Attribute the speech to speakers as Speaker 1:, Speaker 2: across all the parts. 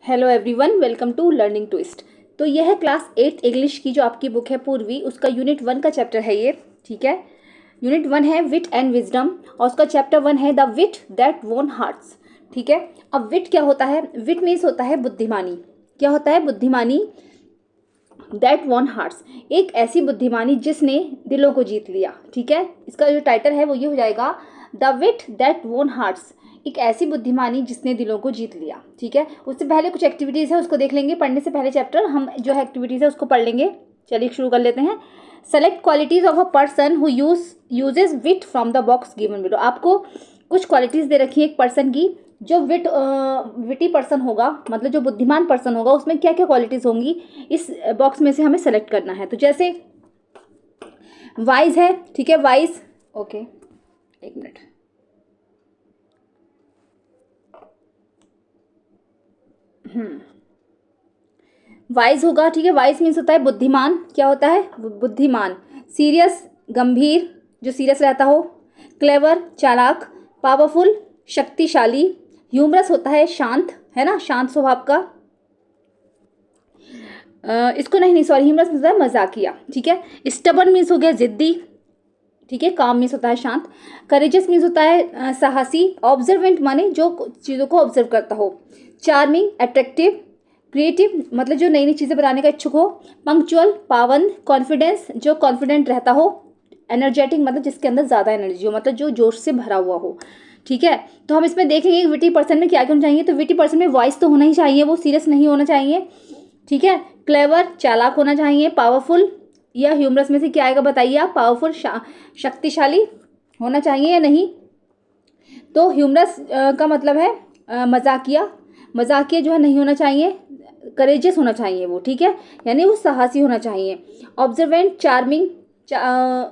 Speaker 1: Hello everyone, welcome to learning twist. तो यह है क्लास 8 इंग्लिश की जो आपकी बुक है पूर्वी, उसका यूनिट 1 का चैप्टर है ये। ठीक है, यूनिट 1 है विट एंड विजडम और उसका चैप्टर 1 है द विट दैट वोन हार्ट्स। ठीक है, अब विट क्या होता है? विट मीन्स होता है बुद्धिमानी। क्या होता है? बुद्धिमानी। दैट वॉन हार्ट्स, एक ऐसी बुद्धिमानी जिसने दिलों को जीत लिया। ठीक है, इसका जो टाइटल है वो ये हो जाएगा, the wheat that won hearts, एक ऐसी बुद्धिमानी जिसने दिलों को जीत लिया। ठीक है, उससे पहले कुछ एक्टिविटीज़ है उसको देख लेंगे। पढ़ने से पहले चैप्टर हम जो है एक्टिविटीज़ है उसको पढ़ लेंगे। चलिए शुरू कर लेते हैं। Select qualities of a person who uses wit from the box given below. आपको कुछ क्वालिटीज़ दे रखी है एक पर्सन की, जो विटी पर्सन होगा, मतलब जो बुद्धिमान पर्सन होगा, उसमें क्या क्या क्वालिटीज़ होंगी इस बॉक्स में से हमें सेलेक्ट करना है। तो जैसे वाइज है, ठीक है, वाइज। ओके, एक मिनट। वाइज होगा, ठीक है। वाइज मीन्स होता है बुद्धिमान। क्या होता है? बुद्धिमान। सीरियस, गंभीर, जो सीरियस रहता हो। क्लेवर, चालाक। पावरफुल, शक्तिशाली। ह्यूमरस होता है शांत, है ना, शांत स्वभाव का। इसको नहीं सॉरी, ह्यूमरस मीन्स होता है मजाकिया। ठीक है। स्टबर्न मीन्स हो गया जिद्दी। ठीक है। काम मीन्स होता है शांत। करेजियस मीन्स होता है साहसी। ऑब्जर्वेंट माने जो चीज़ों को ऑब्जर्व करता हो। Charming, attractive. क्रिएटिव मतलब जो नई नई चीज़ें बनाने का इच्छुक हो। पंक्चुअल, पावन। कॉन्फिडेंस, जो कॉन्फिडेंट रहता हो। एनर्जेटिक मतलब जिसके अंदर ज़्यादा एनर्जी हो, मतलब जो जोश से भरा हुआ हो। ठीक है, तो हम इसमें देखेंगे विटी पर्सन में क्या क्या होना चाहिए। तो विटी पर्सन में वॉइस तो होना ही चाहिए, वो सीरियस नहीं होना चाहिए। ठीक है। क्लेवर, चालाक होना चाहिए। पावरफुल या ह्यूमरस में से क्या आएगा बताइए आप? पावरफुल, शक्तिशाली होना चाहिए या नहीं? तो ह्यूमरस का मतलब है मजाकिया। मजाकिया जो है नहीं होना चाहिए। करेजियस होना चाहिए वो, ठीक है, यानी वो साहसी होना चाहिए। ऑब्जर्वेंट, चार्मिंग,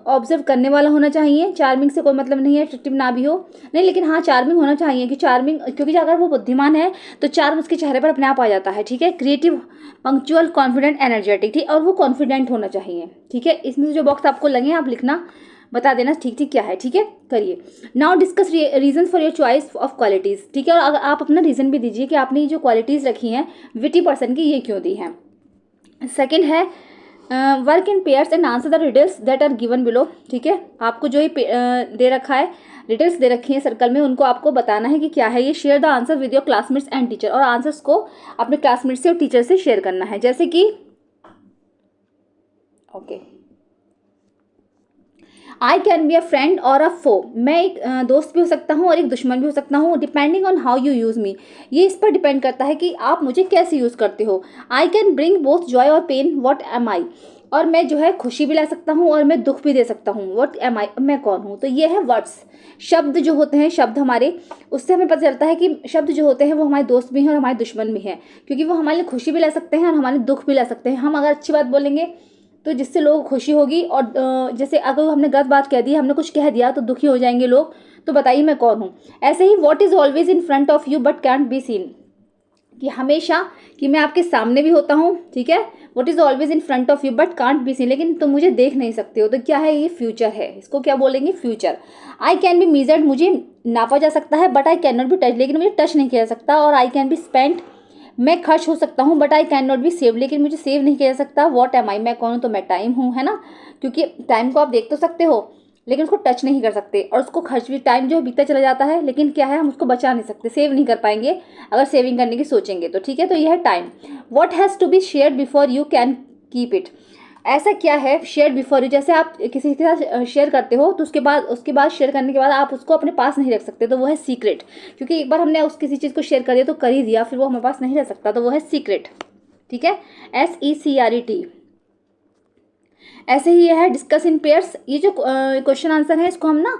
Speaker 1: ऑब्जर्व करने वाला होना चाहिए। चार्मिंग से कोई मतलब नहीं है अट्रैक्टिव ना भी हो, नहीं, लेकिन हाँ चार्मिंग होना चाहिए कि चार्मिंग, क्योंकि अगर वो बुद्धिमान है तो चार्म उसके चेहरे पर अपने आप आ जाता है। ठीक है। क्रिएटिव, पंक्चुअल, कॉन्फिडेंट, एनर्जेटिक, ठीक, और वो कॉन्फिडेंट होना चाहिए। ठीक है, इसमें से जो बॉक्स आपको लगे आप लिखना, बता देना ठीक ठीक क्या है। ठीक है, करिए। Now discuss reason for your choice of qualities. ठीक है, और अगर आप अपना रीज़न भी दीजिए कि आपने ये जो क्वालिटीज़ रखी हैं विटी पर्सन की, ये क्यों दी हैं। सेकंड है work in pairs and answer the riddles that are given below. ठीक है, आपको जो ये दे रखा है, रिडल्स दे रखी हैं सर्कल में, उनको आपको बताना है कि क्या है ये। Share the answer with your classmates and teacher, और आंसर्स को अपने क्लासमेट्स से और टीचर से शेयर करना है। जैसे कि okay, I can be a friend और अ फो, मैं एक दोस्त भी हो सकता हूँ और एक दुश्मन भी हो सकता हूँ, depending on how you use me, ये इस पर डिपेंड करता है कि आप मुझे कैसे यूज़ करते हो। I can bring both Joy और पेन, वॉट एम आई, और मैं जो है खुशी भी ला सकता हूँ और मैं दुख भी दे सकता हूँ। वॉट एम आई, मैं कौन हूँ। तो ये है वर्ड्स, शब्द जो होते हैं, शब्द हमारे, उससे हमें पता चलता है कि शब्द जो होते हैं वो हमारे दोस्त भी हैं और हमारे दुश्मन भी हैं, क्योंकि वो हमारे लिए खुशी भी ला सकते हैं और हमारे दुख भी ला सकते हैं। हम अगर अच्छी बात बोलेंगे तो जिससे लोगों को खुशी होगी, और जैसे अगर हमने गलत बात कह दी, हमने कुछ कह दिया तो दुखी हो जाएंगे लोग। तो बताइए मैं कौन हूँ। ऐसे ही what is always in front of you but can't be seen, कि हमेशा, कि मैं आपके सामने भी होता हूँ। ठीक है, what is always in front of you but can't be seen, लेकिन तुम मुझे देख नहीं सकते हो। तो क्या है ये? फ्यूचर है, इसको क्या बोलेंगे? Future. I can be measured, मुझे नापा जा सकता है, but I can not be touch, लेकिन मुझे टच नहीं किया जा सकता। और आई कैन बी स्पेंट, मैं खर्च हो सकता हूँ, but I can not be save, लेकिन मुझे सेव नहीं किया जा सकता। वॉट एम आई, मैं कौन हूँ? तो मैं टाइम हूँ, है ना, क्योंकि टाइम को आप देख तो सकते हो लेकिन उसको टच नहीं कर सकते, और उसको खर्च भी, टाइम जो बीतता चला जाता है, लेकिन क्या है, हम उसको बचा नहीं सकते, सेव नहीं कर पाएंगे अगर सेविंग करने की सोचेंगे तो। ठीक है, तो यह है time. What has to be share before you can keep it, ऐसा क्या है शेयर बिफोर यू, जैसे आप किसी के साथ शेयर करते हो तो उसके बाद शेयर करने के बाद आप उसको अपने पास नहीं रख सकते, तो वो है सीक्रेट, क्योंकि एक बार हमने उस किसी चीज़ को शेयर कर दिया तो कर ही दिया, फिर वो हमारे पास नहीं रह सकता, तो वो है सीक्रेट। ठीक है, SECRET। ऐसे ही ये है डिस्कस इन पेयर्स, ये जो क्वेश्चन आंसर है इसको हम ना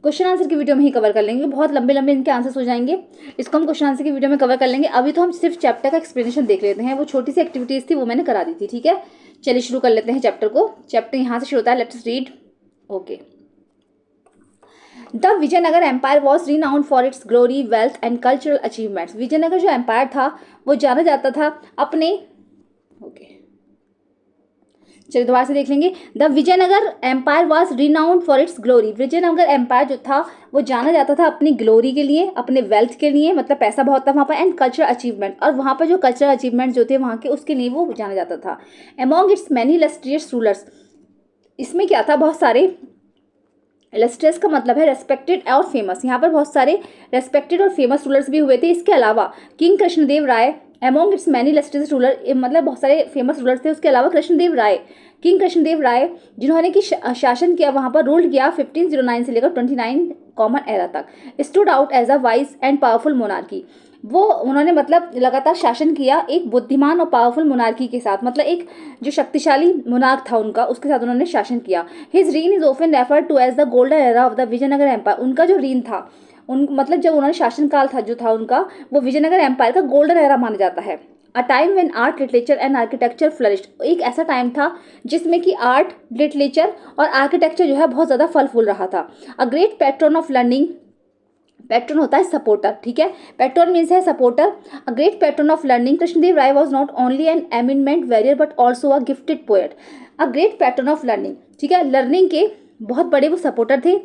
Speaker 1: क्वेश्चन आंसर की वीडियो में ही कवर कर लेंगे, बहुत लंबे लंबे इनके आंसर्स हो जाएंगे, इसको हम क्वेश्चन आंसर की वीडियो में कवर कर लेंगे। अभी तो हम सिर्फ चैप्टर का एक्सप्लेनेशन देख लेते हैं, वो छोटी सी एक्टिविटीज़ थी वो मैंने करा दी थी। ठीक है, चलिए शुरू कर लेते हैं चैप्टर को। चैप्टर यहाँ से शुरू होता है, let's read. Okay, the Vijayanagara empire was renowned for its glory, wealth and cultural achievements. Vijayanagara जो एम्पायर था वो जाना जाता था अपने, ओके, चलिए दोबारा से देख लेंगे। The Vijayanagara empire was renowned for its glory. Vijayanagara empire जो था वो जाना जाता था अपनी ग्लोरी के लिए, अपने वेल्थ के लिए, मतलब पैसा बहुत था वहाँ पर, एंड कल्चरल अचीवमेंट, और वहाँ पर जो कल्चरल अचीवमेंट जो थे वहाँ के, उसके लिए वो जाना जाता था। Among its many illustrious rulers, इसमें क्या था, बहुत सारे, इलस्ट्रियस का मतलब है रेस्पेक्टेड और फेमस, यहाँ पर बहुत सारे रेस्पेक्टेड और फेमस रूलर्स भी हुए थे। इसके अलावा king Krishnadeva Raya, among its many illustrious ruler, मतलब बहुत सारे फेमस रूलर्स थे। उसके अलावा कृष्णदेव राय, किंग कृष्णदेव राय, जिन्होंने कि शासन किया, वहाँ पर रूल किया 1509 से लेकर 29 कॉमन एरा तक, stood out as a wise and powerful monarchy. वो उन्होंने मतलब लगातार शासन किया एक बुद्धिमान और पावरफुल मोनार्की के साथ, मतलब एक जो शक्तिशाली मोनार्क था उनका, उसके साथ उन्होंने शासन किया। His reign is often referred to as the golden era of the Vijayanagara empire. उनका जो रीन था, उन मतलब जब उन्होंने शासनकाल था जो था उनका, वो विजयनगर एम्पायर का गोल्डन एरा माना जाता है। A time when art literature and architecture flourished, एक ऐसा टाइम था जिसमें कि आर्ट, लिटरेचर और आर्किटेक्चर जो है बहुत ज़्यादा फल फूल रहा था। A great patron of learning, patron होता है सपोर्टर, ठीक है, पैट्रन मीन्स है supporter. A great patron of learning, Krishnadeva Raya was not only an eminent warrior but also a gifted poet. A great patron of learning, ठीक है, learning के बहुत बड़े वो सपोर्टर थे,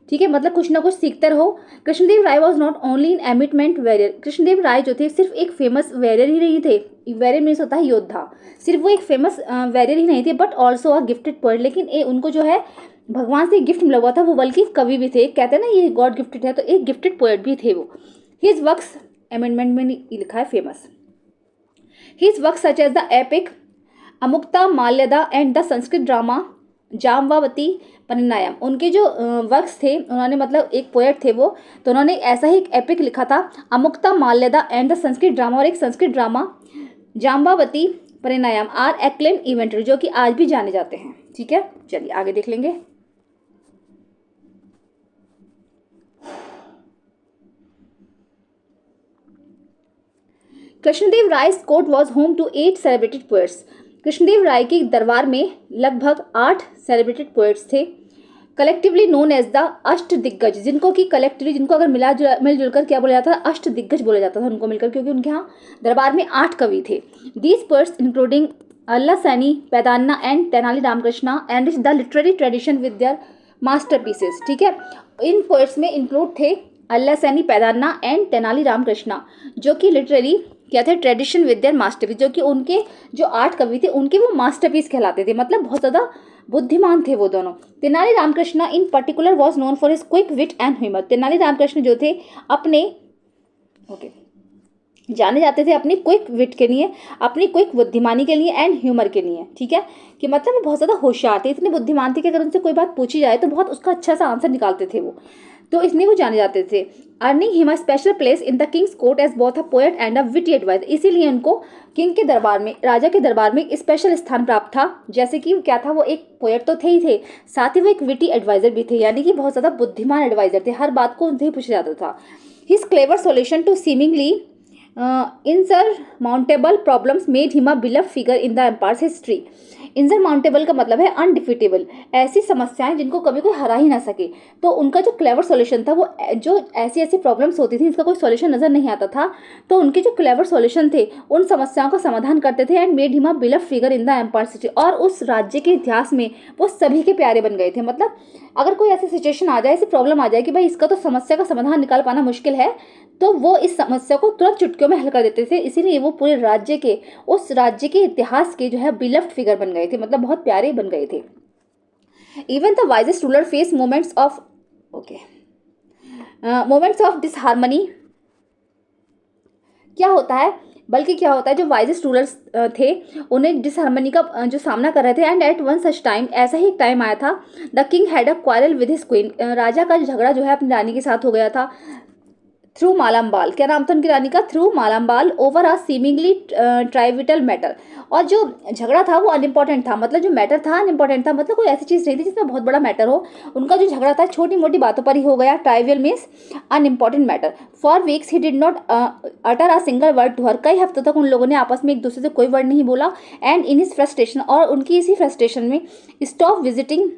Speaker 1: ठीक है, मतलब कुछ ना कुछ सीखते रहो। Krishnadeva Raya was not only in eminent warrior, Krishnadeva Raya जो थे सिर्फ एक फेमस वॉरियर ही नहीं थे, वॉरियर मीन्स होता है योद्धा, सिर्फ वो एक फेमस वॉरियर ही नहीं थे, but also a gifted poet, लेकिन उनको जो है भगवान से गिफ्ट मिला हुआ था, वो बल्कि कवि भी थे, कहते हैं ना ये गॉड गिफ्टेड है, तो एक गिफ्टेड पोएट भी थे वो। हिज वर्क्स, अमेंडमेंट में लिखा है famous, his work such as the epic Amukta Malyada and the Sanskrit drama Jambavati Parinayam, उनके जो वर्क्स थे, उन्होंने मतलब एक पोएट थे वो, तो उन्होंने ऐसा ही एक एपिक लिखा था Amukta Malyada and the Sanskrit drama, और एक Sanskrit drama Jambavati Parinayam are acclaim event, जो कि आज भी जाने जाते हैं, ठीक है। चलिए आगे देख लेंगे। Krishnadeva Raya's court was home to 8 celebrated poets. Krishnadeva Raya के दरबार में लगभग 8 सेलिब्रेटेड पोएट्स थे, collectively known as the Ashta Diggaja, जिनको कि कलेक्टिवली, जिनको अगर मिलजुल कर क्या बोला जाता था, अष्ट दिग्गज बोला जाता था उनको मिलकर, क्योंकि उनके यहाँ दरबार में 8 कवि थे। These poets including Allasani, Peddana and Tenali Ramakrishna enrich the literary tradition with their masterpieces, ठीक है। इन पोएट्स में इंक्लूड थे अल्ला सैनी, पैदान्ना एंड तेनाली रामकृष्णा, जो कि लिटरेरी क्या थे, ट्रेडिशन विद देयर मास्टरपीस, जो कि उनके जो 8 कवि थे उनके वो मास्टरपीस कहलाते थे, मतलब बहुत ज़्यादा बुद्धिमान थे वो दोनों। Tenali Ramakrishna in particular was known for his quick wit and humour. Tenali Ramakrishna जो थे अपने जाने जाते थे अपनी क्विक विट के लिए, अपनी क्विक बुद्धिमानी के लिए एंड ह्यूमर के लिए, ठीक है, कि मतलब वो बहुत ज़्यादा होशियार थे, इतने बुद्धिमान थे कि अगर उनसे कोई बात पूछी जाए तो बहुत उसका अच्छा सा आंसर निकालते थे वो, तो इसलिए वो जाने जाते थे। Earning him a special place in the king's court as both a poet and a witty adviser, इसीलिए उनको किंग के दरबार में, राजा के दरबार में स्पेशल स्थान प्राप्त था, जैसे कि क्या था, वो एक पोएट तो थे ही थे, साथ ही वो एक विटी एडवाइजर भी थे, यानी कि बहुत ज़्यादा बुद्धिमान एडवाइजर थे, हर बात को उनसे ही पूछा जाता था। His clever solution to seemingly insurmountable problems made him a beloved figure in the empire's history। insurmountable का मतलब है अनडिफिटेबल, ऐसी समस्याएं जिनको कभी कोई हरा ही ना सके, तो उनका जो क्लेवर सॉल्यूशन था, वो जो ऐसी ऐसी प्रॉब्लम्स होती थी इसका कोई सॉल्यूशन नज़र नहीं आता था, तो उनके जो क्लेवर सॉल्यूशन थे उन समस्याओं का समाधान करते थे, and made him a beloved figure in the empire city, और उस राज्य के इतिहास में वो सभी के प्यारे बन गए थे। मतलब अगर कोई ऐसी सिचुएशन आ जाए, ऐसी प्रॉब्लम आ जाए कि भाई इसका तो समस्या का समाधान निकाल पाना मुश्किल है, तो वो इस समस्या को तुरंत चुटकियों में हल कर देते थे, इसीलिए वो पूरे राज्य के, उस राज्य के इतिहास के जो है बिलव्ड फिगर बन गए थे, मतलब बहुत प्यारे बन गए थे। Even the wisest ruler face moments of disharmony, क्या होता है, बल्कि क्या होता है, जो वाइजेस्ट रूलर्स थे उन्हें डिसहार्मनी का जो सामना कर रहे थे, and at one such time, ऐसा ही एक टाइम आया था, the king had a quarrel with his queen, राजा का झगड़ा जो है अपनी रानी के साथ हो गया था, थ्रू मालाम्बाल, क्या नाम था उनकी रानी का, थ्रू मालाम्बाल, ओवर आ सीमिंगली ट्राइविटल मैटर, और जो झगड़ा था वो अनइम्पॉर्टेंट था, मतलब जो मैटर था अनइम्पॉर्टेंट था, मतलब कोई ऐसी चीज़ नहीं थी जिसमें बहुत बड़ा मैटर हो, उनका जो झगड़ा था छोटी मोटी बातों पर ही हो गया, trivial means unimportant matter. For weeks he did not utter a single word to her, कई हफ्तों तक उन लोगों ने आपस में एक दूसरे से कोई वर्ड नहीं बोला, एंड इन हिज फ्रस्ट्रेशन, और उनकी इसी फ्रस्ट्रेशन में stop visiting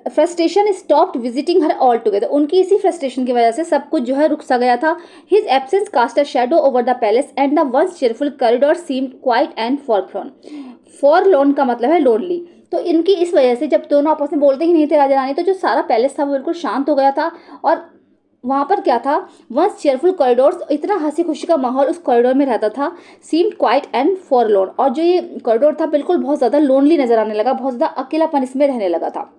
Speaker 1: frustration stopped visiting her all together, उनकी इसी फ्रस्ट्रेशन की वजह से सब कुछ जो है रुक सा गया था। His absence cast a shadow over the palace and the once cheerful corridor seemed quiet and forlorn. Forlorn का मतलब है लोनली। तो इनकी इस वजह से जब दोनों आपस में बोलते ही नहीं थे राजा रानी, तो जो सारा पैलेस था वो बिल्कुल शांत हो गया था। और वहाँ पर क्या था, वंस चेयरफुल कॉरिडोर्स, इतना हंसी खुशी का माहौल उस कॉरिडोर में रहता था। सीम्ड क्वाइट एंड फॉरलॉर्न, और जो ये कॉरिडोर था बिल्कुल बहुत ज़्यादा लोनली नजर आने लगा, बहुत ज़्यादा अकेलापन इसमें रहने लगा था।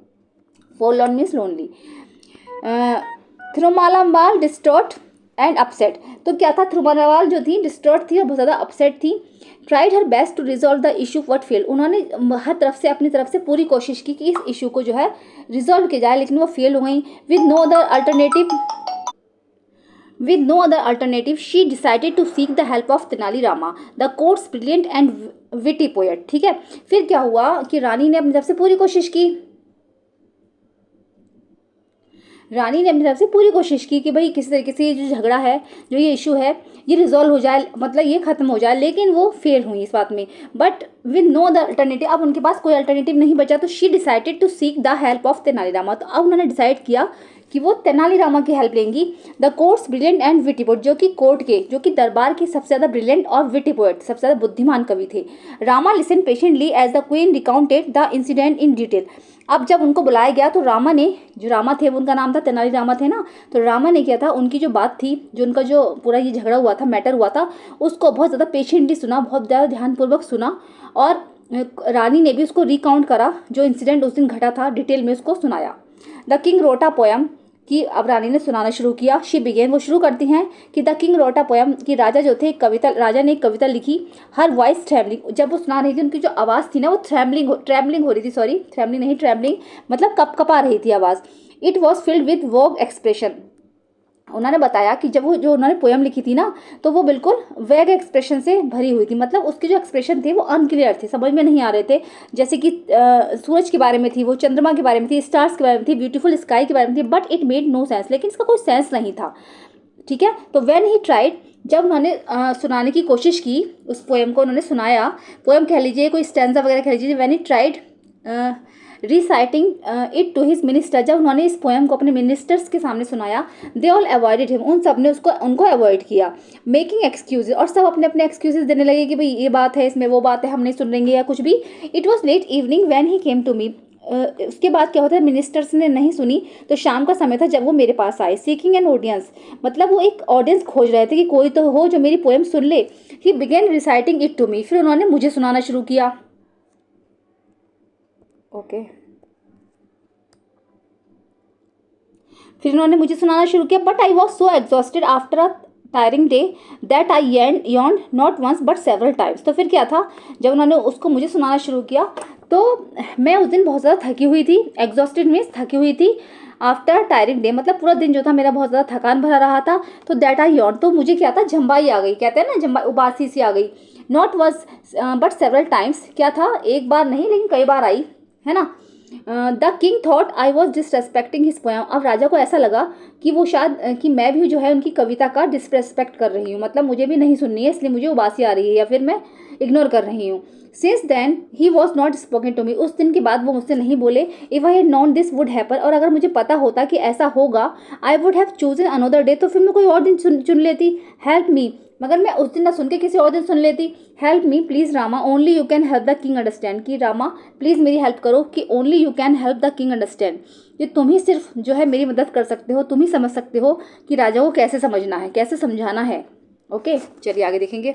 Speaker 1: Forlorn means lonely. Tirumalambal distraught and upset, तो क्या था, थिरुमालाम्बाल जो थी डिस्ट्रॉट थी और बहुत ज़्यादा अपसेट थी। Tried her best to resolve the issue but fail, उन्होंने हर तरफ से अपनी तरफ से पूरी कोशिश की कि इस इशू को जो है रिजॉल्व किया जाए, लेकिन वो फेल हो गई। With no other alternative she decided to seek the help of Tenali Rama the court's brilliant and witty poet. ठीक है, फिर क्या हुआ कि रानी ने अपनी तरफ से पूरी कोशिश की, कि भाई किसी तरीके से ये जो झगड़ा है, जो ये इशू है, ये रिजॉल्व हो जाए, मतलब ये खत्म हो जाए, लेकिन वो फेल हुई इस बात में। But with no the alternative, अब उनके पास कोई अल्टरनेटिव नहीं बचा, तो she decided to seek the help of Tenali Rama, तो अब उन्होंने डिसाइड किया कि वो तेनालीरामा की हेल्प लेंगी। The court's brilliant and witty poet, जो कि दरबार के सबसे ज़्यादा ब्रिलियंट और विटी पोएट, सबसे ज़्यादा बुद्धिमान कवि थे। Rama listen patiently as the queen recounted the incident in detail. अब जब उनको बुलाया गया तो रामा ने, जो रामा थे वो उनका नाम था, तेनाली रामा थे ना, तो रामा ने किया था, उनकी जो बात थी, जो उनका जो पूरा ये झगड़ा हुआ था, मैटर हुआ था, उसको बहुत ज़्यादा पेशेंटली सुना, बहुत ज़्यादा ध्यानपूर्वक सुना, और रानी ने भी उसको रिकाउंट करा, जो इंसिडेंट उस दिन घटा था, डिटेल में उसको सुनाया। द किंग रोटा पोयम, कि अब रानी ने सुनाना शुरू किया। शी बिगेन, वो शुरू करती हैं कि द किंग रोटा पोयम, कि राजा जो थे, राजा ने एक कविता लिखी। हर वॉइस ट्रैवलिंग, जब वो सुना रही थी उनकी जो आवाज़ थी ना, वो ट्रैवलिंग हो रही थी, सॉरी ट्रैवलिंग नहीं, ट्रैवलिंग मतलब कपकपा रही थी आवाज़। It was filled with Vogue expression, उन्होंने बताया कि जब वो जो उन्होंने पोयम लिखी थी ना, तो वो बिल्कुल वैग एक्सप्रेशन से भरी हुई थी, मतलब उसके जो एक्सप्रेशन थे वो अनक्लियर थे, समझ में नहीं आ रहे थे। जैसे कि सूरज के बारे में थी, वो चंद्रमा के बारे में थी, स्टार्स के बारे में थी, ब्यूटीफुल स्काई के बारे में थी, but it made no sense, लेकिन इसका कोई सेंस नहीं था। ठीक है, तो व्हेन ही ट्राइड, जब उन्होंने सुनाने की कोशिश की, उस पोएम को उन्होंने सुनाया, पोएम कह लीजिए, कोई स्टैंजा वगैरह कह लीजिए, when he tried reciting it to his minister, जब उन्होंने इस पोएम को अपने मिनिस्टर्स के सामने सुनाया, दे ऑल अवॉइडेड हिम, उन सब ने उनको अवॉइड किया। मेकिंग एक्सक्यूजेज, और सब अपने अपने एक्सक्यूजेज देने लगे कि भाई ये बात है, इसमें वो बात है, हम नहीं सुन लेंगे या कुछ भी। It was late evening when he came to me, उसके बाद क्या होता है, मिनिस्टर्स ने नहीं सुनी, तो शाम का समय था जब वो मेरे पास आए। सीकिंग एन ऑडियंस, मतलब वो एक ऑडियंस खोज रहे थे कि कोई तो हो जो मेरी पोएम सुन ले। He began reciting it to me, फिर उन्होंने मुझे सुनाना शुरू किया। ओके फिर उन्होंने मुझे सुनाना शुरू किया। But I was so exhausted after a tiring day that I yawned not once but several times. तो फिर क्या था, जब उन्होंने उसको मुझे सुनाना शुरू किया, तो मैं उस दिन बहुत ज़्यादा थकी हुई थी। एग्जॉस्टेड मीन्स थकी हुई थी। आफ्टर टायरिंग डे मतलब पूरा दिन जो था मेरा बहुत ज़्यादा थकान भरा रहा था। तो दैट आई यॉन्ड, तो मुझे क्या था, झंबाई आ गई, कहते हैं ना झंबाई, उबासी सी आ गई। Not was but several times, क्या था, एक बार नहीं लेकिन कई बार आई, है ना। The king thought I was disrespecting his poem, अब राजा को ऐसा लगा कि वो शायद कि मैं भी जो है उनकी कविता का डिसरेस्पेक्ट कर रही हूँ, मतलब मुझे भी नहीं सुननी है, इसलिए मुझे उबासी आ रही है या फिर मैं इग्नोर कर रही हूँ। Since then he was not spoken to me, उस दिन के बाद वो मुझसे नहीं बोले। If I had known this would happen, और अगर मुझे पता होता कि ऐसा होगा, I would have chosen another day, तो फिर मैं कोई और दिन चुन लेती। हेल्प मी, मगर मैं उस दिन ना सुन के किसी और दिन सुन लेती। Help me please Rama, only you can help the king understand, कि रामा प्लीज़ मेरी हेल्प करो, कि only you can help the king understand, कि तुम ही सिर्फ जो है मेरी मदद कर सकते हो, तुम ही समझ सकते हो कि राजा को कैसे समझना है, कैसे समझाना है। ओके चलिए आगे देखेंगे।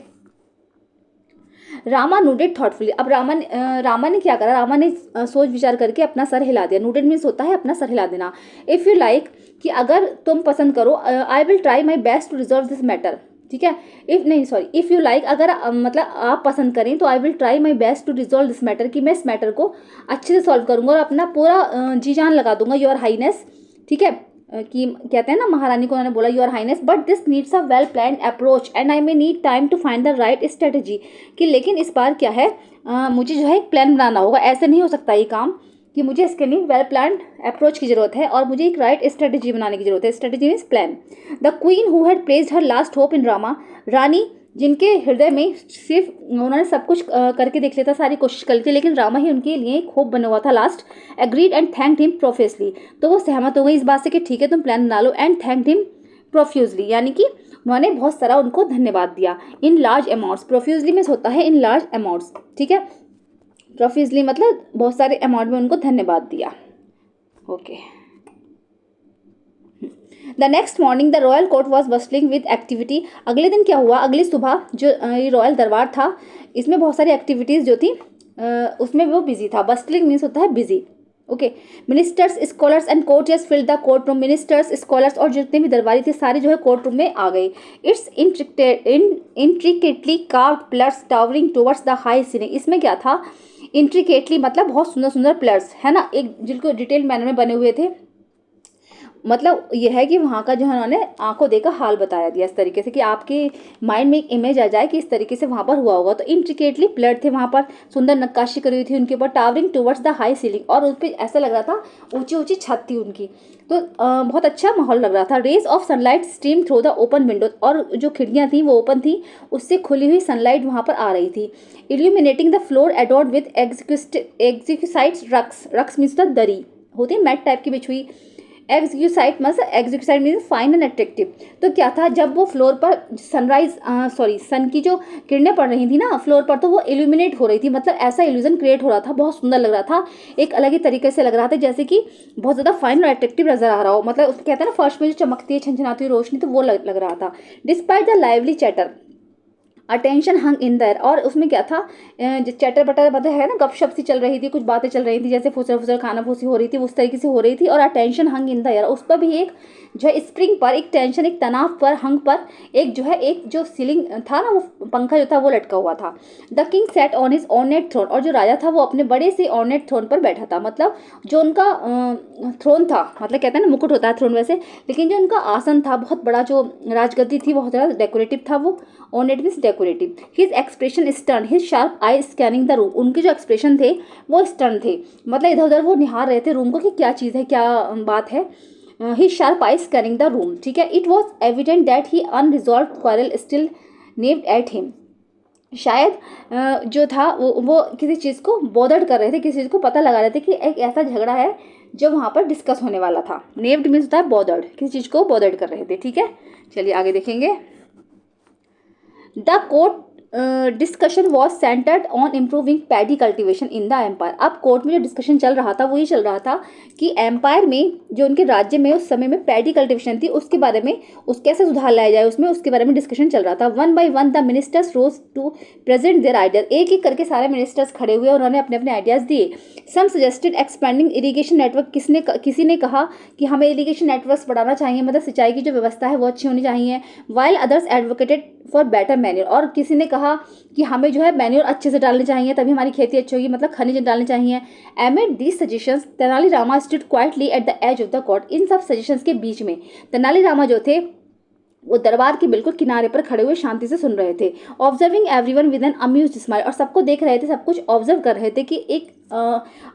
Speaker 1: रामा नोडेड थॉटफुली, अब रामा ने क्या करा, रामा ने सोच विचार करके अपना सर हिला दिया। नोडेड मीन्स होता है अपना सर हिला देना। इफ़ यू लाइक, कि अगर तुम पसंद करो, I will try my best to resolve this matter, ठीक है। इफ़ यू लाइक, अगर मतलब आप पसंद करें, तो I will try my best to resolve this matter, कि मैं इस मैटर को अच्छे से सॉल्व करूँगा और अपना पूरा जी जान लगा दूंगा, योर हाईनेस, ठीक है। कि कहते हैं ना, महारानी को उन्होंने बोला your highness, but this needs a well plan approach and I may need time to find the right strategy, कि लेकिन इस बार क्या है, मुझे जो है एक प्लान बनाना होगा, ऐसे नहीं हो सकता ये काम, कि मुझे इसके लिए वेल प्लान अप्रोच की जरूरत है और मुझे एक राइट स्ट्रेटजी बनाने की जरूरत है। Strategy means plan. The queen who had placed her last hope in Rama, रानी जिनके हृदय में सिर्फ उन्होंने सब कुछ करके देख लिया था, सारी कोशिश कर ली थी, लेकिन रामा ही उनके लिए एक होप बना हुआ था last. Agreed and thanked him profusely, तो वो सहमत हो गई इस बात से कि ठीक है तुम प्लान बना लो। एंड थैंक्ड हिम प्रोफ्यूजली, यानी कि उन्होंने बहुत सारा उनको धन्यवाद दिया। इन लार्ज अमाउंट्स, प्रोफ्यूजली में होता है इन लार्ज अमाउंट्स, ठीक है। प्रोफ्यूजली मतलब बहुत सारे अमाउंट में उनको धन्यवाद दिया। Okay. The next morning the royal court was bustling with activity. अगले दिन क्या हुआ, अगली सुबह जो ये रॉयल दरबार था, इसमें बहुत सारी एक्टिविटीज़ जो थी उसमें वो बिजी था। बस्टलिंग मीन्स होता है busy. Okay. Ministers, scholars and courtiers filled the court room. Ministers, scholars और जितने भी दरबारी थे सारे जो है कोर्ट रूम में आ गए। It's intricately carved pillars towering towards the high ceiling. इसमें क्या था, इंट्रिकेटली मतलब बहुत सुंदर सुंदर पिलर्स है ना, एक जिनको डिटेल मैनर में बने हुए थे। मतलब यह है कि वहाँ का जो है उन्होंने आंखों देखा हाल बताया दिया इस तरीके से कि आपके माइंड में एक इमेज आ जाए कि इस तरीके से वहाँ पर हुआ होगा। तो इंट्रिकेटली प्लेट थे वहाँ पर, सुंदर नक्काशी करी हुई थी उनके ऊपर, towering towards the high ceiling, और उस पर ऐसा लग रहा था ऊंची ऊंची छत थी उनकी। तो बहुत अच्छा माहौल लग रहा था। Rays of sunlight stream through the open window, और जो खिड़कियाँ थी वो ओपन थी, उससे खुली हुई सनलाइट वहाँ पर आ रही थी। Illuminating the floor adorned with exquisite rugs. Rugs means the दरी होती है मैट टाइप की बिछी हुई। Exquisite means fine and attractive. तो क्या था, जब वो फ्लोर पर सन की जो किरणें पड़ रही थी ना फ्लोर पर, तो वो इल्यूमिनेट हो रही थी, मतलब ऐसा इल्यूजन क्रिएट हो रहा था, बहुत सुंदर लग रहा था, एक अलग ही तरीके से लग रहा था, जैसे कि बहुत ज़्यादा फाइन और अट्रैक्टिव नजर आ रहा हो। मतलब उसको कहते हैं ना फर्श में जो चमकती है छनछनाती हुई रोशनी, तो वो लग रहा था। Despite the lively chatter attention hung in there, और उसमें क्या था, चैटर बटर मतलब है ना, गपशप सी चल रही थी, कुछ बातें चल रही थी, जैसे फुसर फुसर खाना फूसी हो रही थी उस तरीके से हो रही थी। और अटेंशन हंग इन दर, उस पर भी एक जो है स्प्रिंग पर, एक टेंशन, एक तनाव पर, हंग पर एक जो है एक जो सीलिंग था ना, वो पंखा जो था वो लटका हुआ था। The king set on his ornate throne, और जो राजा था वो अपने बड़े से ऑर्नेट थ्रोन पर बैठा था। मतलब जो उनका थ्रोन था, मतलब कहते हैं ना मुकुट होता है थ्रोन वैसे, लेकिन जो उनका आसन था बहुत बड़ा, जो राजगद्दी थी बहुत ज़्यादा डेकोरेटिव था वो। Ornate means decorative. His expression stern, his sharp eye scanning the room. उनके जो एक्सप्रेशन थे वो स्टर्न थे, मतलब इधर उधर वो निहार रहे थे रूम को कि क्या चीज़ है, क्या बात है। His sharp eye scanning the room, ठीक है। It was evident that he unresolved quarrel still gnawed at him. शायद जो था वो किसी चीज़ को बॉदर्ड कर रहे थे, किसी चीज़ को पता लगा रहे थे कि एक ऐसा झगड़ा है जो वहाँ पर डिस्कस होने वाला था। नेव्ड मीन्स होता है बॉदर्ड, किसी चीज़ को बॉदर्ड कर रहे थे, ठीक है। चलिए आगे देखेंगे। The court discussion was centred on improving paddy cultivation in the empire. अब कोर्ट में जो डिस्कशन चल रहा था वो ये चल रहा था कि एम्पायर में, जो उनके राज्य में उस समय में पैडी कल्टिवेशन थी, उसके बारे में, उस कैसे सुधार लाया जाए उसमें, उसके बारे में डिस्कशन चल रहा था। One by one the ministers rose to present their ideas. एक एक करके सारे मिनिस्टर्स खड़े हुए, उन्होंने अपने अपने आइडियाज़ दिए। सम सजेस्टेड एक्सपेंडिंग इरीगेशन नेटवर्क, किसी ने कहा कि हमें इरीगेशन नेटवर्क्स बढ़ाना चाहिए, मतलब सिंचाई की जो व्यवस्था है वो अच्छी होनी चाहिए। While others advocated for better manure, और किसी ने कहा कि हमें जो है मैन्योर अच्छे से डालने चाहिए तभी हमारी खेती अच्छी होगी, मतलब खनिज डालने चाहिए। एमिड these suggestions Tenali Rama stood quietly at the age of the court. इन सब सजेशंस के बीच में तेनालीरामा जो थे वो दरबार के बिल्कुल किनारे पर खड़े हुए शांति से सुन रहे थे। Observing everyone with an amused smile, और सबको देख रहे थे, सब कुछ ऑब्जर्व कर रहे थे कि एक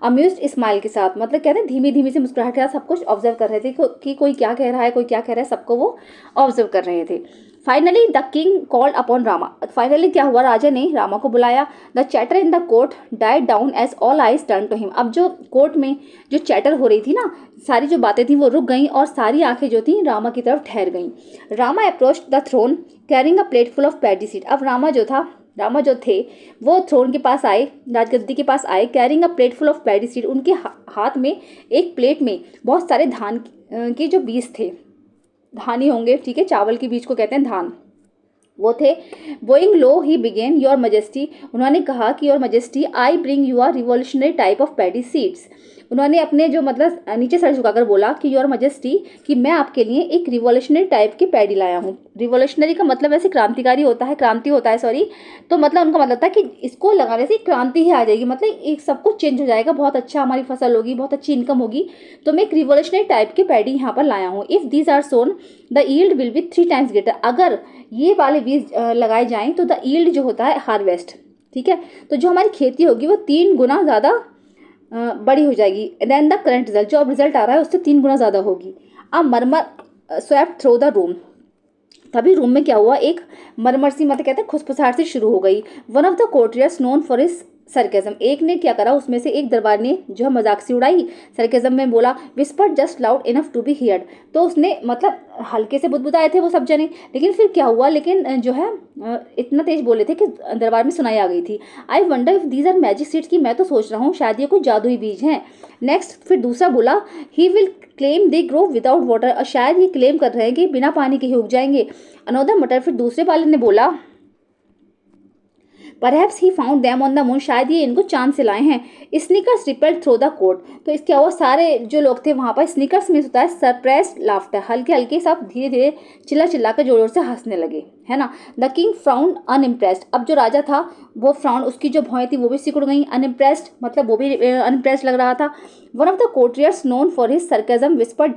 Speaker 1: अम्यूज्ड स्माइल के साथ, मतलब कहते हैं धीमी धीमी से मुस्कुराहट के साथ सब कुछ ऑब्जर्व कर रहे थे कि कोई क्या कह रहा है, कोई क्या कह रहा है, सबको वो ऑब्जर्व कर रहे थे। Finally the king called upon Rama. Finally क्या हुआ, राजा ने रामा को बुलाया। The chatter in the court died down as all eyes turn to him. अब जो कोर्ट में जो चैटर हो रही थी ना, सारी जो बातें थी वो रुक गई और सारी आंखें जो थी रामा की तरफ ठहर गईं। Rama approach the throne carrying a plate full of paddy seed. अब रामा जो थे वो थ्रोन के पास आए, राजगद्दी के पास आए, carrying a plate full of paddy seed. उनके हाथ में एक प्लेट में बहुत सारे धान के जो बीज थे, धानी होंगे, ठीक है, चावल के बीज को कहते हैं धान, वो थे। Bowing low he began, your majesty. उन्होंने कहा कि your majesty I bring you are revolutionary type of paddy seeds. उन्होंने अपने जो मतलब नीचे सर झुकाकर बोला कि योर मजेस्टी, कि मैं आपके लिए एक रिवॉल्यूशनरी टाइप के पैडी लाया हूँ। रिवॉल्यूशनरी का मतलब वैसे क्रांतिकारी होता है, क्रांति होता है सॉरी। तो मतलब उनका मतलब था कि इसको लगाने से क्रांति ही आ जाएगी, मतलब एक सब कुछ चेंज हो जाएगा, बहुत अच्छा हमारी फसल होगी, बहुत अच्छी इनकम होगी। तो मैं एक रिवॉल्यूशनरी टाइप के पैडी यहाँ पर लाया हूँ। If these are sown the yield will be 3 times greater. अगर ये वाले बीज लगाए जाएं तो द यील्ड जो होता है हार्वेस्ट, ठीक है, तो जो हमारी खेती होगी वो 3 गुना ज़्यादा बड़ी हो जाएगी देन द करंट रिजल्ट। जो अब रिजल्ट आ रहा है उससे 3 गुना ज़्यादा होगी। अब मरमर स्वेप्ट थ्रू द रूम। तभी रूम में क्या हुआ, एक मरमर सी मतलब कहते हैं खुसफुसाहट सी शुरू हो गई। One of the courtiers known for his सरकेजम, एक ने क्या करा, उसमें से एक दरबार ने जो है मजाक सी उड़ाई, सरकेजम में बोला whispered just loud enough to be heard, तो उसने मतलब हल्के से बुदबुदाए थे वो सब जने, लेकिन फिर क्या हुआ, लेकिन जो है इतना तेज बोले थे कि दरबार में सुनाई आ गई थी। I wonder if these are magic seeds, की मैं तो सोच रहा हूँ शायद ये कोई जादुई बीज हैं। नेक्स्ट फिर दूसरा बोला he will claim they grow without water, और शायद ये क्लेम कर रहे हैं कि बिना पानी के ही उग जाएंगे। अनोदर मटर, फिर दूसरे वाले ने बोला perhaps he found them on the moon, शायद ये इनको चांद से लाए हैं। Sneakers repelled through the court, तो इसके हुआ सारे जो लोग थे वहां पर, स्नीकर्स में होता है सरप्रेस्ड लाफ्टर, हल्के हल्के सब धीरे धीरे चिल्ला चिल्ला कर जोर जोर से हंसने लगे, है ना। द किंग फ्राउंड अनइम्प्रेस्ड, अब जो राजा था वो फ्राउंड, उसकी जो भौएं थी वो भी सिकुड़ गई। अनइम्प्रेस्ड मतलब वो भी अनइम्प्रेस्ड लग रहा था। One of the courtiers known for his सरकेजम whispered,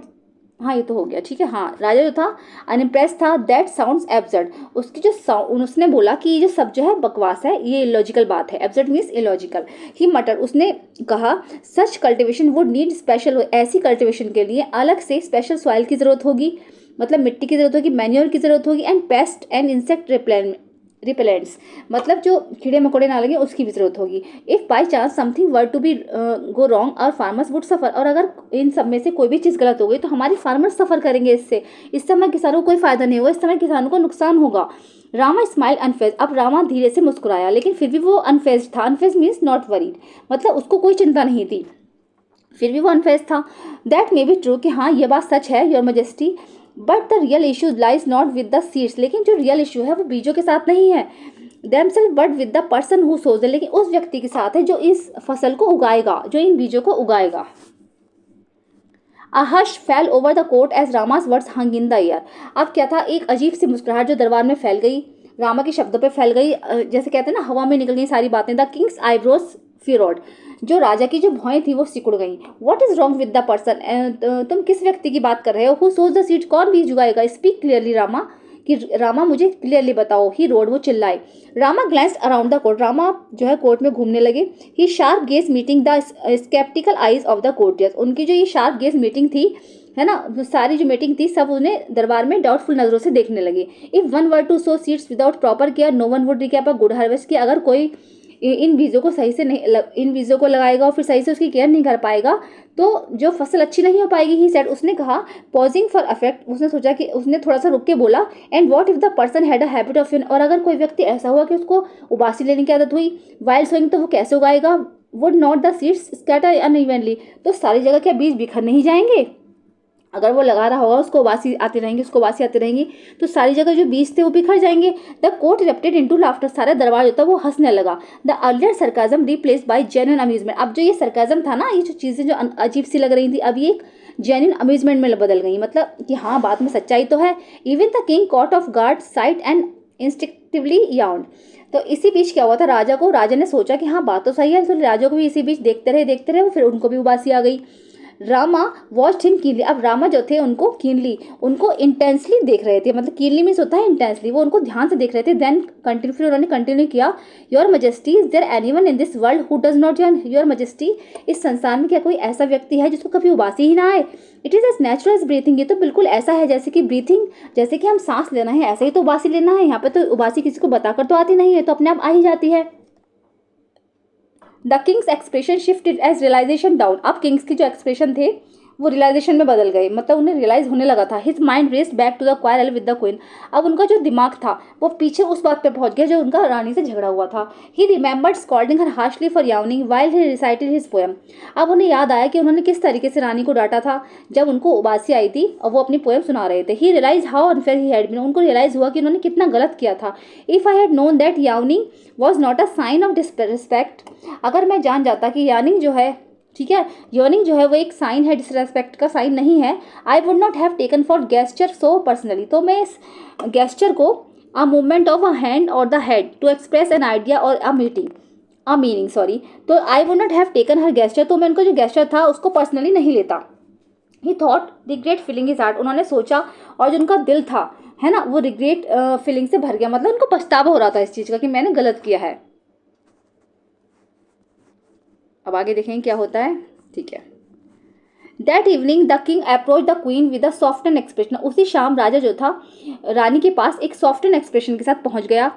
Speaker 1: हाँ ये तो हो गया, ठीक है। हाँ, राजा जो था अनइम्प्रेस था। दैट साउंड्स एब्सर्ड, उसकी जो साउंड, उसने बोला कि ये जो सब जो है बकवास है, ये इलॉजिकल बात है। Absurd means illogical. ही मटर, उसने कहा सच कल्टिवेशन वुड नीड स्पेशल, ऐसी कल्टिवेशन के लिए अलग से स्पेशल सॉइल की जरूरत होगी, मतलब मिट्टी की जरूरत होगी, मैन्योर की जरूरत होगी, and paste and insect repellents, मतलब जो कीड़े मकोड़े ना लगे उसकी भी जरूरत होगी। If by chance something were to be go wrong और फार्मर्स वुड सफ़र, और अगर इन सब में से कोई भी चीज़ गलत हो गई तो हमारे फार्मर्स सफ़र करेंगे इससे। इस समय किसानों को कोई फ़ायदा नहीं होगा, इस समय किसानों को नुकसान होगा। रामा स्माइल अनफेज, अब रामा धीरे से मुस्कुराया, लेकिन फिर भी वो अनफेज था। अनफेज मीन्स नॉट वरीड, मतलब उसको कोई चिंता नहीं थी, फिर भी वो अनफेज था। दैट मे बी ट्रू, कि हाँ ये बात सच है your majesty, but the real issue lies not with the seeds, लेकिन जो रियल इशू है वो बीजों के साथ नहीं है। Themselves but with the person who sows, लेकिन उस व्यक्ति के साथ है जो इस फसल को उगाएगा, जो इन बीजों को उगाएगा। A hush fell over the court as Rama's words hung in the air. अब क्या था, एक अजीब सी मुस्कुराहट जो दरबार में फैल गई, रामा के शब्दों पे फैल गई, जैसे कहते हैं ना हवा में निकल गई सारी बातें। द किंग्स आईब्रोज फिरोड, जो राजा की जो भौएं थी वो सिकुड़ गई। What is wrong with the person, तुम किस व्यक्ति की बात कर रहे हो। हु सोज द सीड, कौन बीज उगाएगा। स्पीक क्लियरली रामा, कि रामा मुझे क्लियरली बताओ। ही रोड, वो चिल्लाए। Rama glanced around the court, Rama जो है कोर्ट में घूमने लगे। He sharp gaze meeting the skeptical eyes of the courtiers, उनकी जो ये शार्प गेज मीटिंग थी, है ना, सारी जो मीटिंग थी सब उन्हें दरबार में डाउटफुल नजरों से देखने लगे। If one were to sow seeds without proper care no one would reap a good harvest, की अगर कोई इन बीजों को सही से नहीं, इन बीजों को लगाएगा और फिर सही से उसकी केयर नहीं कर पाएगा तो जो फसल अच्छी नहीं हो पाएगी। ही सेड, उसने कहा पॉजिंग फॉर अफेक्ट, उसने सोचा कि उसने थोड़ा सा रुक के बोला। And what if the person had a habit of, और अगर कोई व्यक्ति ऐसा हुआ कि उसको उबासी लेने की आदत हुई वाइल सोइंग, तो वो कैसे उगाएगा। Would not the seeds scatter unevenly, तो सारी जगह क्या बीज बिखर नहीं जाएंगे। अगर वो लगा रहा होगा उसको उबासी आती रहेंगी, उसको उबासी आती रहेंगी, तो सारी जगह जो बीज थे वो बिखर जाएंगे। The court erupted into laughter, सारा दरबार जो था वो हंसने लगा। The earlier sarcasm replaced by genuine amusement, अब जो ये सरकाजम था ना, ये जो चीज़ें जो अजीब सी लग रही थी, अब ये एक जेन्युइन अम्यूजमेंट में बदल गई, मतलब कि हाँ बात में सच्चाई तो है। Even the king caught off guard sight and instinctively yawned, तो इसी बीच क्या हुआ था, राजा ने सोचा कि हाँ बात तो सही है, तो राजा को भी इसी बीच देखते रहे, फिर उनको भी उबासी आ गई। रामा वॉच्ड हिम कीनली, अब रामा जो थे उनको कीनली, उनको इंटेंसली देख रहे थे, मतलब कीनली मीन्स होता है इंटेंसली, वो उनको ध्यान से देख रहे थे। देन कंटिन्यू, फिर उन्होंने कंटिन्यू किया। Your majesty, is there anyone in this world who does not your majesty, इस संसार में क्या कोई ऐसा व्यक्ति है जिसको कभी उबासी ही ना आए। It is as natural as breathing, ये तो बिल्कुल ऐसा है जैसे कि ब्रीथिंग, जैसे कि हम सांस लेना है, ऐसे ही तो उबासी लेना है। यहाँ पे तो उबासी किसी को बताकर तो आती नहीं है, तो अपने आप आ ही जाती है। The king's expression shifted as realisation down, अब किंग्स की जो एक्सप्रेशन थे वो रियलाइजेशन में बदल गए, मतलब उन्हें रियलाइज होने लगा था। His mind raced back to the quarrel with the queen, अब उनका जो दिमाग था वो पीछे उस बात पे पहुंच गया जो उनका रानी से झगड़ा हुआ था। He remembered scolding her harshly for yawning while he recited his poem, अब उन्हें याद आया कि उन्होंने किस तरीके से रानी को डांटा था जब उनको उबासी आई थी और वो अपनी पोएम सुना रहे थे। He realise how unfair he had been, उनको रियलाइज हुआ कि उन्होंने कितना गलत किया था। If I had known that yawning was not a sign of disrespect, अगर मैं जान जाता कि यानिंग जो है, ठीक है, यर्निंग जो है वो एक साइन है, डिसरेस्पेक्ट का साइन नहीं है। I would not have taken for gesture so personally, तो मैं इस गेस्चर को a movement of a hand और the head to express an idea और अ मीनिंग सॉरी, तो I would not have taken her gesture, तो मैं उनको जो गेस्चर था उसको पर्सनली नहीं लेता। ही thought regret feeling is heart, उन्होंने सोचा और जो उनका दिल था, है ना, वो रिग्रेट फीलिंग से भर गया, मतलब उनको पछतावा हो रहा था इस चीज़ का कि मैंने गलत किया है। अब आगे देखेंगे क्या होता है, ठीक है। That evening the king approach the queen with a soft and expression. उसी शाम राजा जो था रानी के पास एक सॉफ्ट एंड एक्सप्रेशन के साथ पहुंच गया।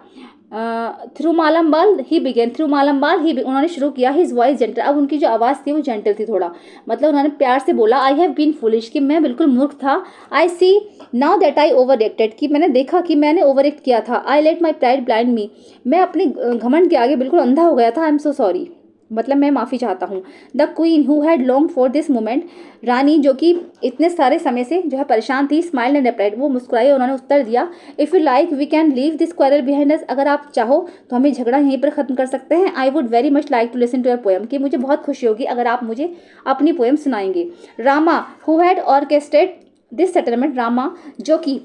Speaker 1: थ्रू मालम्बाल ही बिगेन, थ्रू मालम्बाल ही, उन्होंने शुरू किया हिज वॉइस जेंटल। अब उनकी जो आवाज़ थी वो जेंटल थी थोड़ा, मतलब उन्होंने प्यार से बोला आई हैव बीन फुलिश, कि मैं बिल्कुल मूर्ख था। I see now that I over acted, कि मैंने देखा कि मैंने ओवर एक्ट किया था। I let my pride blind me, मैं अपने घमंड के आगे बिल्कुल अंधा हो गया था। आई एम सो सॉरी, मतलब मैं माफ़ी चाहता हूँ। The queen who had long for this moment, रानी जो कि इतने सारे समय से जो है परेशान थी, स्माइल एंड रिप्लाइड, वो मुस्कुराई, उन्होंने उत्तर दिया if you like we can leave this quarrel behind us, अगर आप चाहो तो हम ये झगड़ा यहीं पर ख़त्म कर सकते हैं। I would very much like to listen to your poem, कि मुझे बहुत खुशी होगी अगर आप मुझे अपनी पोएम सुनाएंगे। Rama who had orchestrate this settlement, Rama जो कि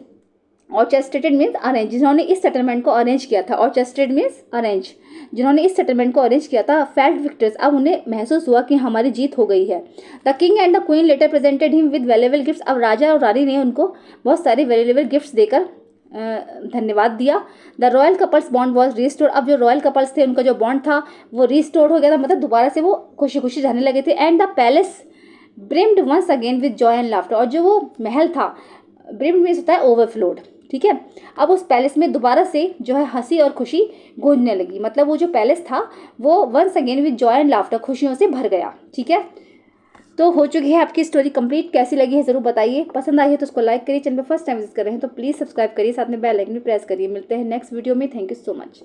Speaker 1: ऑर्केस्ट्रेटेड मीन्स अरेंज, जिन्होंने इस सेटलमेंट को अरेंज किया था, ऑर्केस्ट्रेटेड मीन्स अरेंज, जिन्होंने इस सेटलमेंट को अरेंज किया था, फेल्ट विक्टर्स, अब उन्हें महसूस हुआ कि हमारी जीत हो गई है। The king and the queen later presented him with valuable gifts, अब राजा और रानी ने उनको बहुत सारे वैल्यूएबल गिफ्ट्स देकर धन्यवाद दिया। The royal couples bond was restored, अब जो रॉयल कपल्स थे उनका जो बॉन्ड था वो रिस्टोर्ड हो गया था, मतलब दोबारा से वो खुशी खुशी रहने लगे थे। And the palace brimmed once again with joy and laughter, और जो वो महल था, ब्रिम्ड मीन्स होता है ओवरफ्लोड, ठीक है। अब उस पैलेस में दोबारा से जो है हंसी और खुशी गूंजने लगी, मतलब वो जो पैलेस था वो once again with joy and laughter, खुशियों से भर गया, ठीक है। तो हो चुकी है आपकी स्टोरी कंप्लीट, कैसी लगी है ज़रूर बताइए, पसंद आई है तो उसको लाइक करिए, चैनल पर फर्स्ट टाइम विजिट कर रहे हैं तो प्लीज़ सब्सक्राइब करिए, साथ में बेल आइकन भी प्रेस करिए। मिलते हैं नेक्स्ट वीडियो में, थैंक यू सो मच।